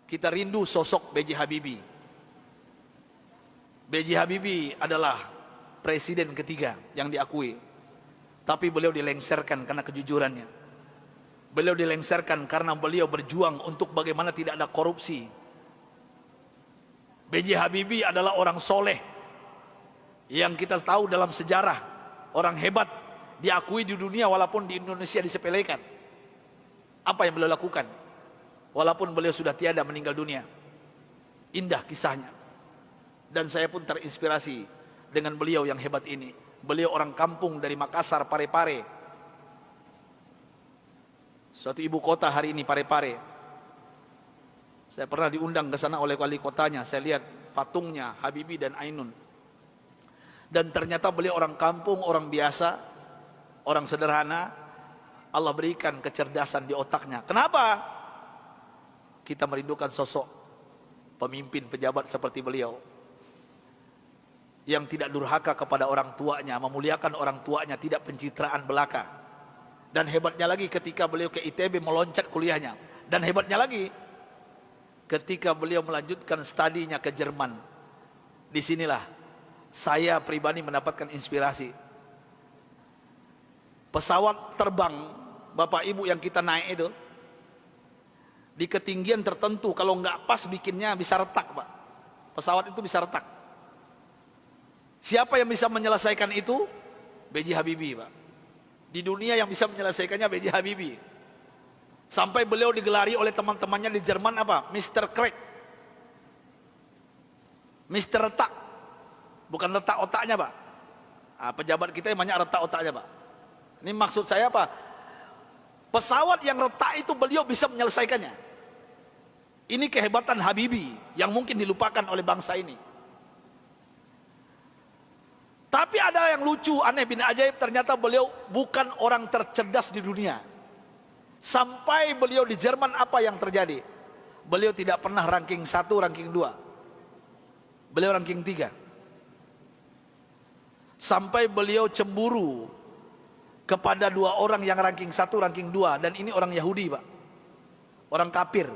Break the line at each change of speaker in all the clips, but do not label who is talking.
kita rindu sosok B.J. Habibie. B.J. Habibie adalah presiden ketiga yang diakui, tapi beliau dilengsarkan karena kejujurannya. Beliau dilengsarkan karena beliau berjuang untuk bagaimana tidak ada korupsi. B.J. Habibie adalah orang soleh yang kita tahu dalam sejarah, orang hebat, diakui di dunia walaupun di Indonesia disepelekan. Apa yang beliau lakukan walaupun beliau sudah tiada, meninggal dunia? Indah kisahnya, dan saya pun terinspirasi dengan beliau yang hebat ini. Beliau orang kampung dari Makassar, Parepare, suatu ibu kota hari ini, Parepare. Saya pernah diundang ke sana oleh wali kotanya. Saya lihat patungnya Habibie dan Ainun, dan ternyata beliau orang kampung, orang biasa, orang sederhana. Allah berikan kecerdasan di otaknya. Kenapa? Kita merindukan sosok pemimpin pejabat seperti beliau, yang tidak durhaka kepada orang tuanya, memuliakan orang tuanya, tidak pencitraan belaka. Dan hebatnya lagi ketika beliau ke ITB meloncat kuliahnya. Dan hebatnya lagi ketika beliau melanjutkan studinya ke Jerman. Disinilah saya pribadi mendapatkan inspirasi. Pesawat terbang Bapak Ibu yang kita naik itu, di ketinggian tertentu kalau nggak pas bikinnya bisa retak, Pak. Pesawat itu bisa retak. Siapa yang bisa menyelesaikan itu? B.J. Habibie, Pak. Di dunia yang bisa menyelesaikannya B.J. Habibie. Sampai beliau digelari oleh teman-temannya di Jerman apa? Mr. Crack, Mr. Retak. Bukan retak otaknya, Pak. Nah, pejabat kita yang banyak retak otaknya, Pak. Ini maksud saya apa? Pesawat yang retak itu beliau bisa menyelesaikannya. Ini kehebatan Habibie yang mungkin dilupakan oleh bangsa ini. Tapi ada yang lucu, aneh bin ajaib, ternyata beliau bukan orang tercerdas di dunia. Sampai beliau di Jerman, apa yang terjadi? Beliau tidak pernah ranking 1, ranking 2. Beliau ranking 3. Sampai beliau cemburu kepada 2 orang yang ranking 1, ranking 2, dan ini orang Yahudi, Pak. Orang kafir,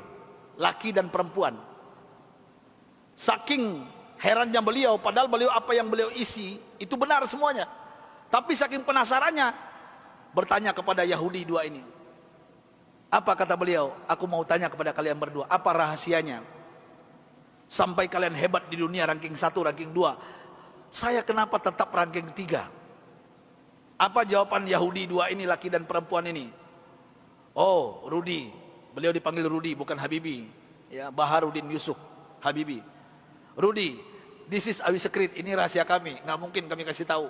laki dan perempuan. Saking herannya beliau, padahal beliau apa yang beliau isi itu benar semuanya. Tapi saking penasarannya, bertanya kepada Yahudi 2 ini. Apa kata beliau? Aku mau tanya kepada kalian berdua, apa rahasianya sampai kalian hebat di dunia ranking 1, ranking 2? Saya kenapa tetap ranking 3? Apa jawaban Yahudi 2 ini, laki dan perempuan ini? Oh, Rudi. Beliau dipanggil Rudi, bukan Habibie. Ya, Baharudin Yusuf Habibie. Rudi, this is our secret. Ini rahasia kami, nggak mungkin kami kasih tahu.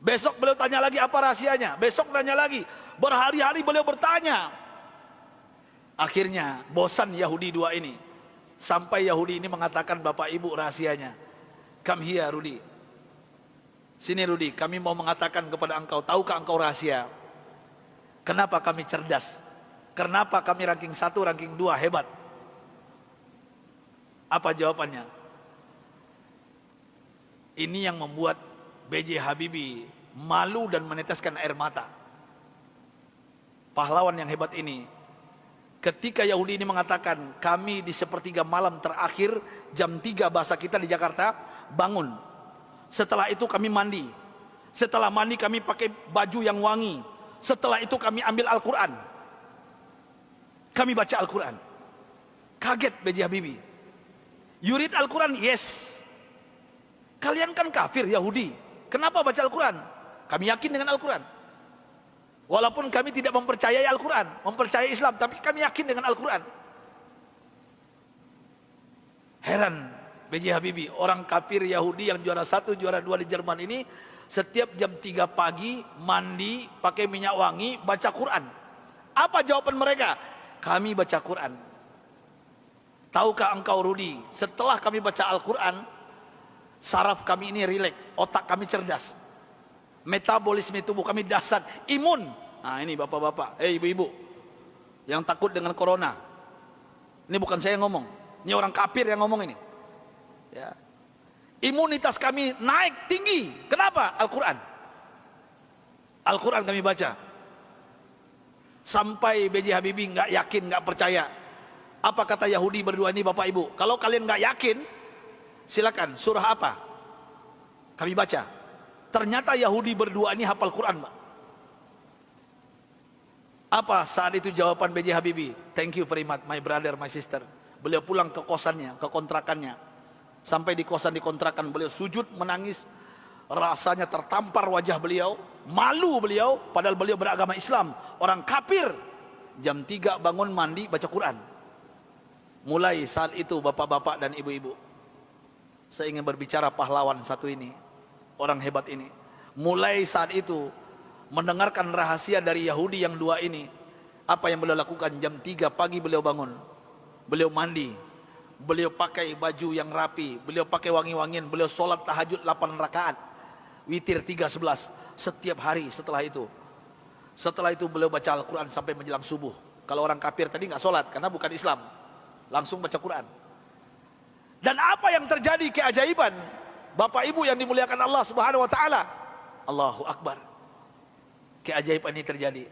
Besok beliau tanya lagi, apa rahasianya? Besok tanya lagi. Berhari-hari beliau bertanya. Akhirnya bosan Yahudi 2 ini. Sampai Yahudi ini mengatakan, Bapak Ibu, rahasianya. Come here, Rudi. Sini Rudi, kami mau mengatakan kepada engkau, tahukah engkau rahasia kenapa kami cerdas? Kenapa kami ranking 1, ranking 2 hebat? Apa jawabannya? Ini yang membuat B.J. Habibie malu dan meneteskan air mata. Pahlawan yang hebat ini, ketika Yahudi ini mengatakan, kami di sepertiga malam terakhir, jam 3 bahasa kita di Jakarta, bangun. Setelah itu kami mandi. Setelah mandi kami pakai baju yang wangi. Setelah itu kami ambil Al-Quran. Kami baca Al-Quran. Kaget B.J. Habibie. You read Al-Quran? Yes. Kalian kan kafir Yahudi. Kenapa baca Al-Quran? Kami yakin dengan Al-Quran. Walaupun kami tidak mempercayai Al-Quran, mempercayai Islam, tapi kami yakin dengan Al-Quran. Heran B.J. Habibie, orang kafir Yahudi yang juara 1, juara 2 di Jerman ini, setiap jam 3 pagi mandi, pakai minyak wangi, baca Quran. Apa jawaban mereka? Kami baca Quran. Tahukah engkau Rudi, setelah kami baca Al-Quran, saraf kami ini rileks, otak kami cerdas, metabolisme tubuh kami dahsyat, imun. Nah ini bapak-bapak, ibu-ibu yang takut dengan corona, ini bukan saya yang ngomong, ini orang kafir yang ngomong ini. Ya. Imunitas kami naik tinggi. Kenapa? Al-Quran. Al-Quran kami baca. Sampai B.J. Habibie nggak yakin, nggak percaya. Apa kata Yahudi berdua ini Bapak Ibu? Kalau kalian nggak yakin, silakan. Surah apa? Kami baca. Ternyata Yahudi berdua ini hafal Quran, Pak. Apa saat itu jawaban B.J. Habibie? Thank you very much, my brother, my sister. Beliau pulang ke kosannya, ke kontrakannya. Sampai di kosan di kontrakan beliau sujud menangis. Rasanya tertampar wajah beliau. Malu beliau, padahal beliau beragama Islam. Orang kafir. Jam 3 bangun mandi baca Quran. Mulai saat itu bapak-bapak dan ibu-ibu, saya ingin berbicara pahlawan satu ini, orang hebat ini. Mulai saat itu mendengarkan rahasia dari Yahudi yang dua ini, apa yang beliau lakukan? Jam 3 pagi beliau bangun, beliau mandi, beliau pakai baju yang rapi, beliau pakai wangi-wangian, beliau sholat tahajud 8 rakaat, witir 3:11 setiap hari. Setelah itu beliau baca Al-Quran sampai menjelang subuh. Kalau orang kafir tadi nggak sholat karena bukan Islam, langsung baca Quran. Dan apa yang terjadi keajaiban, Bapak Ibu yang dimuliakan Allah Subhanahu wa taala. Allahu Akbar. Keajaiban ini terjadi.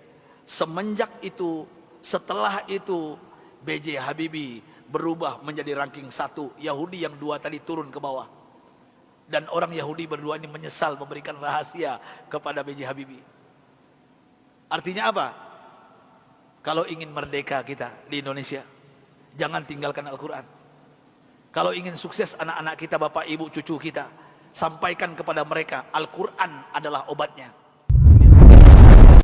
Semenjak itu, setelah itu B.J. Habibie berubah menjadi ranking 1. Yahudi yang 2 tadi turun ke bawah. Dan orang Yahudi berdua ini menyesal memberikan rahasia kepada B.J. Habibie. Artinya apa? Kalau ingin merdeka kita di Indonesia, jangan tinggalkan Al-Quran. Kalau ingin sukses anak-anak kita, bapak, ibu, cucu kita, sampaikan kepada mereka Al-Quran adalah obatnya.